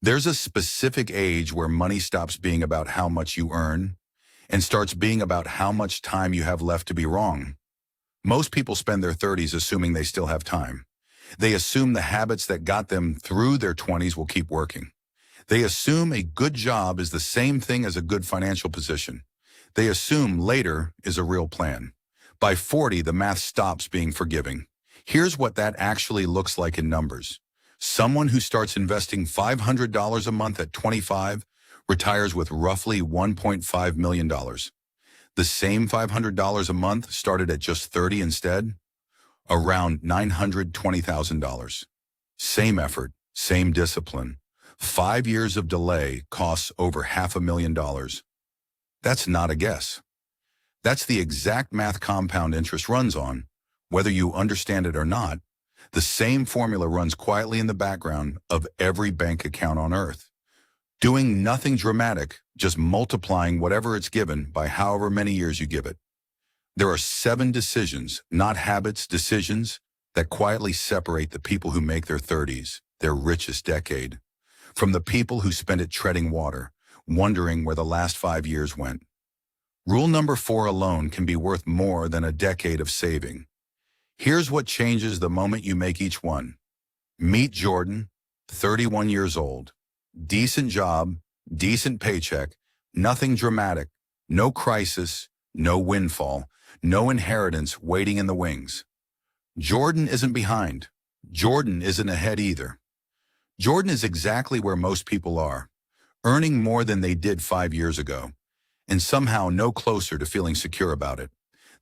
There's a specific age where money stops being about how much you earn and starts being about how much time you have left to be wrong. Most people spend their 30s assuming they still have time. They assume the habits that got them through their 20s will keep working. They assume a good job is the same thing as a good financial position. They assume later is a real plan. By 40, the math stops being forgiving. Here's what that actually looks like in numbers. Someone who starts investing $500 a month at 25 retires with roughly $1.5 million. The same $500 a month started at just 30 instead? Around $920,000. Same effort, same discipline. 5 years of delay costs over $500,000. That's not a guess. That's the exact math compound interest runs on. Whether you understand it or not, the same formula runs quietly in the background of every bank account on earth. Doing nothing dramatic, just multiplying whatever it's given by however many years you give it. There are 7 decisions, not habits, decisions, that quietly separate the people who make their 30s, their richest decade, from the people who spend it treading water, wondering where the last 5 years went. Rule number 4 alone can be worth more than a decade of saving. Here's what changes the moment you make each one. Meet Jordan, 31 years old. Decent job, decent paycheck, nothing dramatic, no crisis, no windfall, no inheritance waiting in the wings. Jordan isn't behind. Jordan isn't ahead either. Jordan is exactly where most people are, earning more than they did 5 years ago, and somehow no closer to feeling secure about it.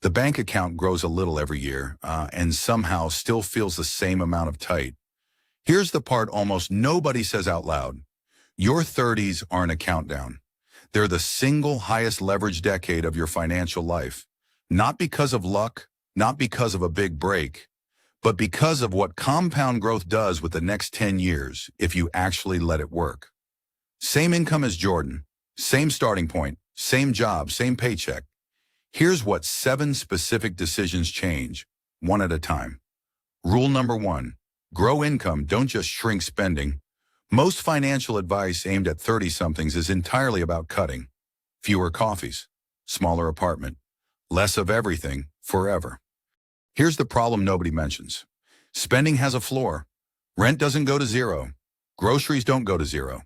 The bank account grows a little every year, and somehow still feels the same amount of tight. Here's the part almost nobody says out loud. Your 30s aren't a countdown. They're the single highest leverage decade of your financial life. Not because of luck, not because of a big break, but because of what compound growth does with the next 10 years if you actually let it work. Same income as Jordan, same starting point, same job, same paycheck. Here's what 7 specific decisions change, one at a time. Rule number 1, grow income, don't just shrink spending. Most financial advice aimed at 30-somethings is entirely about cutting. Fewer coffees, smaller apartment, less of everything, forever. Here's the problem nobody mentions. Spending has a floor. Rent doesn't go to zero. Groceries don't go to zero.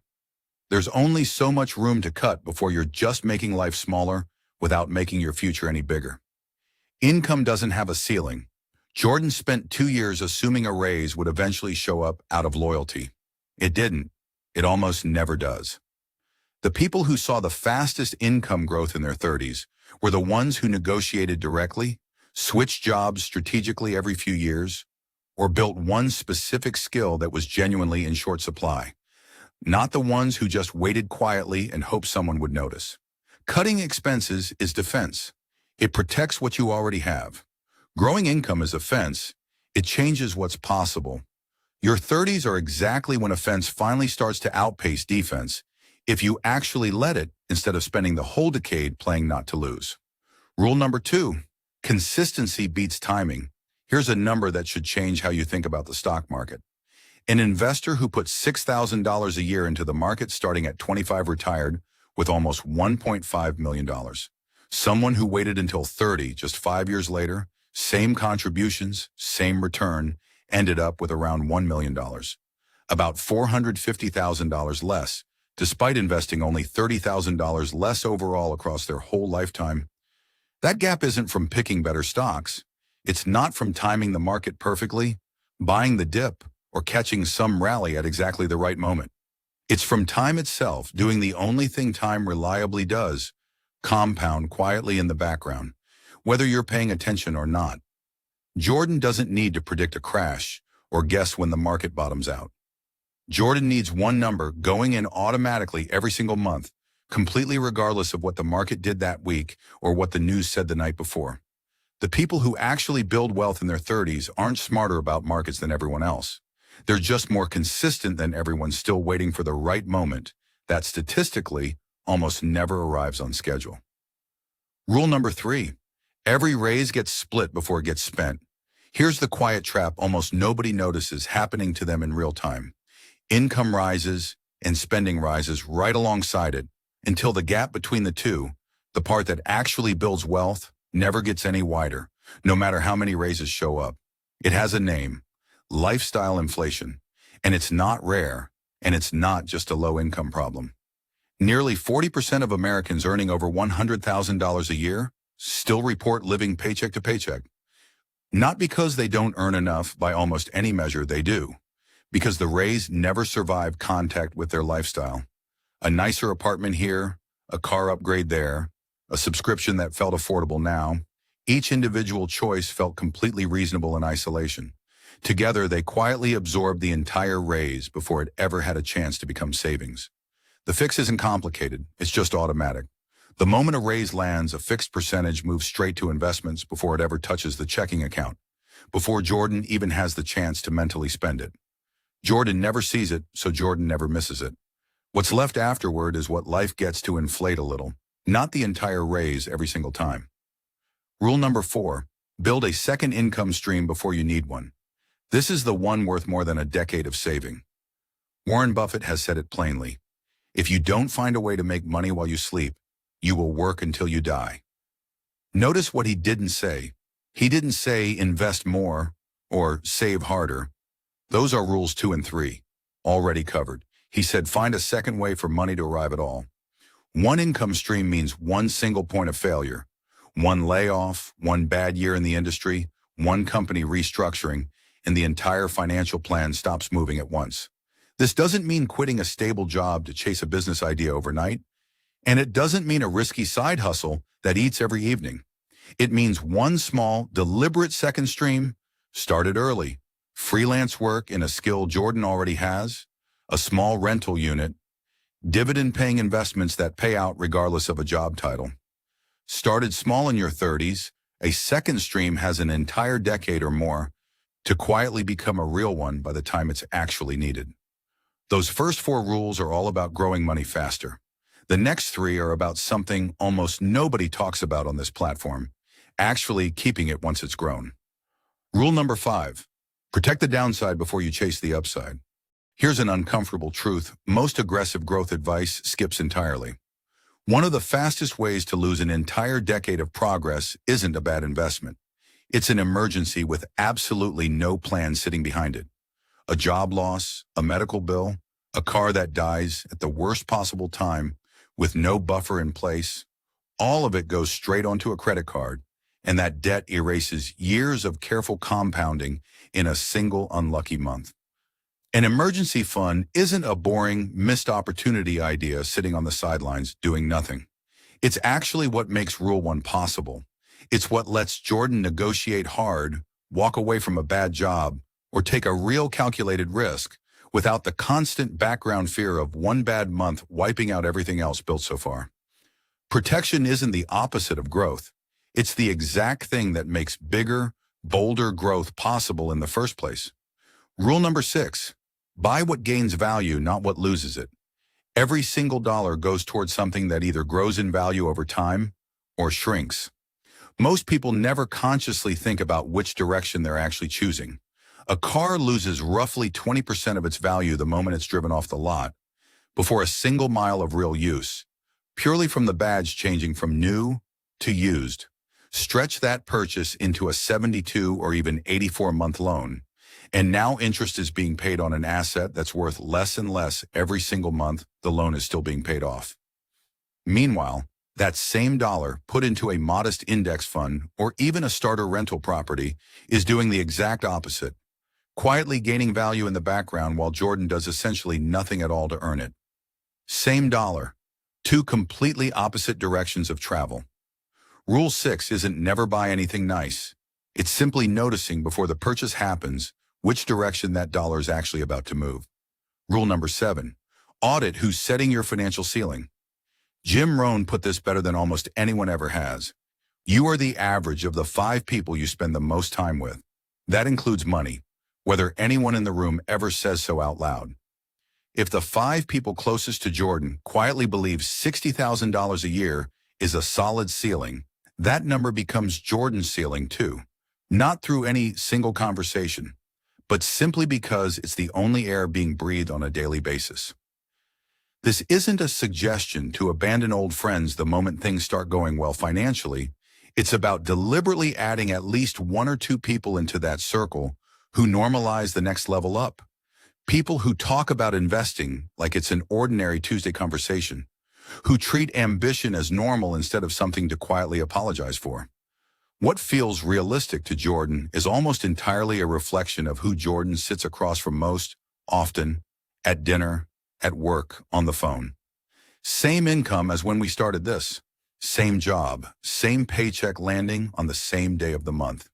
There's only so much room to cut before you're just making life smaller without making your future any bigger. Income doesn't have a ceiling. Jordan spent 2 years assuming a raise would eventually show up out of loyalty. It didn't. It almost never does. The people who saw the fastest income growth in their 30s were the ones who negotiated directly, switched jobs strategically every few years, or built one specific skill that was genuinely in short supply. Not the ones who just waited quietly and hoped someone would notice. Cutting expenses is defense. It protects what you already have. Growing income is offense. It changes what's possible. Your 30s are exactly when offense finally starts to outpace defense, if you actually let it instead of spending the whole decade playing not to lose. Rule number 2, consistency beats timing. Here's a number that should change how you think about the stock market. An investor who puts $6,000 a year into the market starting at 25 retired with almost $1.5 million. Someone who waited until 30, just 5 years later, same contributions, same return, ended up with around $1 million. About $450,000 less, despite investing only $30,000 less overall across their whole lifetime. That gap isn't from picking better stocks. It's not from timing the market perfectly, buying the dip, or catching some rally at exactly the right moment. It's from time itself, doing the only thing time reliably does, compound quietly in the background, whether you're paying attention or not. Jordan doesn't need to predict a crash or guess when the market bottoms out. Jordan needs one number going in automatically every single month, completely regardless of what the market did that week or what the news said the night before. The people who actually build wealth in their 30s aren't smarter about markets than everyone else. They're just more consistent than everyone still waiting for the right moment that statistically almost never arrives on schedule. Rule number 3, every raise gets split before it gets spent. Here's the quiet trap almost nobody notices happening to them in real time. Income rises, and spending rises right alongside it until the gap between the two, the part that actually builds wealth, never gets any wider, no matter how many raises show up. It has a name: lifestyle inflation, and it's not rare, and it's not just a low-income problem. Nearly 40% of Americans earning over $100,000 a year still report living paycheck to paycheck. Not because they don't earn enough by almost any measure, they do. Because the raise never survived contact with their lifestyle. A nicer apartment here, a car upgrade there, a subscription that felt affordable now. Each individual choice felt completely reasonable in isolation. Together, they quietly absorbed the entire raise before it ever had a chance to become savings. The fix isn't complicated, it's just automatic. The moment a raise lands, a fixed percentage moves straight to investments before it ever touches the checking account, before Jordan even has the chance to mentally spend it. Jordan never sees it, so Jordan never misses it. What's left afterward is what life gets to inflate a little, not the entire raise every single time. Rule number 4, build a second income stream before you need one. This is the one worth more than a decade of saving. Warren Buffett has said it plainly. If you don't find a way to make money while you sleep, you will work until you die. Notice what he didn't say. He didn't say invest more or save harder. Those are rules 2 and 3, already covered. He said find a second way for money to arrive at all. One income stream means one single point of failure. One layoff, one bad year in the industry, one company restructuring, and the entire financial plan stops moving at once. This doesn't mean quitting a stable job to chase a business idea overnight, and it doesn't mean a risky side hustle that eats every evening. It means one small, deliberate second stream, started early, freelance work in a skill Jordan already has, a small rental unit, dividend-paying investments that pay out regardless of a job title. Started small in your 30s, a second stream has an entire decade or more to quietly become a real one by the time it's actually needed. Those first 4 rules are all about growing money faster. The next 3 are about something almost nobody talks about on this platform, actually keeping it once it's grown. Rule number 5, protect the downside before you chase the upside. Here's an uncomfortable truth most aggressive growth advice skips entirely. One of the fastest ways to lose an entire decade of progress isn't a bad investment. It's an emergency with absolutely no plan sitting behind it. A job loss, a medical bill, a car that dies at the worst possible time with no buffer in place. All of it goes straight onto a credit card, and that debt erases years of careful compounding in a single unlucky month. An emergency fund isn't a boring, missed opportunity idea sitting on the sidelines doing nothing. It's actually what makes Rule 1 possible. It's what lets Jordan negotiate hard, walk away from a bad job, or take a real calculated risk without the constant background fear of one bad month wiping out everything else built so far. Protection isn't the opposite of growth. It's the exact thing that makes bigger, bolder growth possible in the first place. Rule number 6, buy what gains value, not what loses it. Every single dollar goes towards something that either grows in value over time or shrinks. Most people never consciously think about which direction they're actually choosing. A car loses roughly 20% of its value the moment it's driven off the lot, before a single mile of real use, purely from the badge changing from new to used. Stretch that purchase into a 72 or even 84-month loan, and now interest is being paid on an asset that's worth less and less every single month the loan is still being paid off. Meanwhile, that same dollar put into a modest index fund or even a starter rental property is doing the exact opposite, quietly gaining value in the background while Jordan does essentially nothing at all to earn it. Same dollar, 2 completely opposite directions of travel. Rule 6 isn't never buy anything nice. It's simply noticing before the purchase happens which direction that dollar is actually about to move. Rule number 7, audit who's setting your financial ceiling. Jim Rohn put this better than almost anyone ever has. You are the average of the 5 people you spend the most time with. That includes money, whether anyone in the room ever says so out loud. If the 5 people closest to Jordan quietly believe $60,000 a year is a solid ceiling, that number becomes Jordan's ceiling too. Not through any single conversation, but simply because it's the only air being breathed on a daily basis. This isn't a suggestion to abandon old friends the moment things start going well financially. It's about deliberately adding at least one or two people into that circle who normalize the next level up. People who talk about investing like it's an ordinary Tuesday conversation, who treat ambition as normal instead of something to quietly apologize for. What feels realistic to Jordan is almost entirely a reflection of who Jordan sits across from most often, at dinner, at work, on the phone. Same income as when we started this. Same job, same paycheck landing on the same day of the month.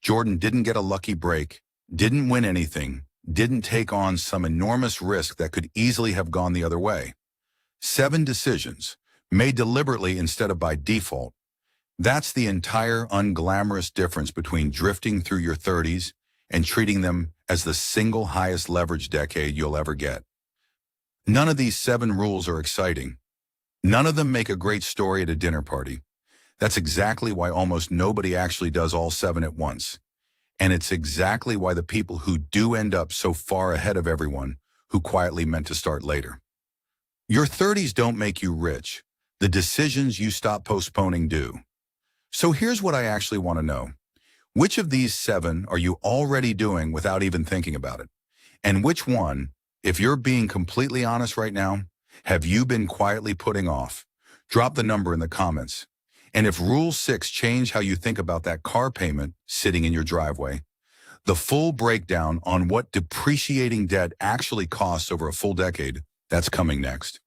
Jordan didn't get a lucky break, didn't win anything, didn't take on some enormous risk that could easily have gone the other way. 7 decisions, made deliberately instead of by default. That's the entire unglamorous difference between drifting through your 30s and treating them as the single highest leverage decade you'll ever get. None of these 7 rules are exciting. None of them make a great story at a dinner party. That's exactly why almost nobody actually does all 7 at once. And it's exactly why the people who do end up so far ahead of everyone who quietly meant to start later. Your 30s don't make you rich. The decisions you stop postponing do. So here's what I actually want to know. Which of these 7 are you already doing without even thinking about it? And which one, if you're being completely honest right now, have you been quietly putting off? Drop the number in the comments. And if Rule 6 changed how you think about that car payment sitting in your driveway, the full breakdown on what depreciating debt actually costs over a full decade, that's coming next.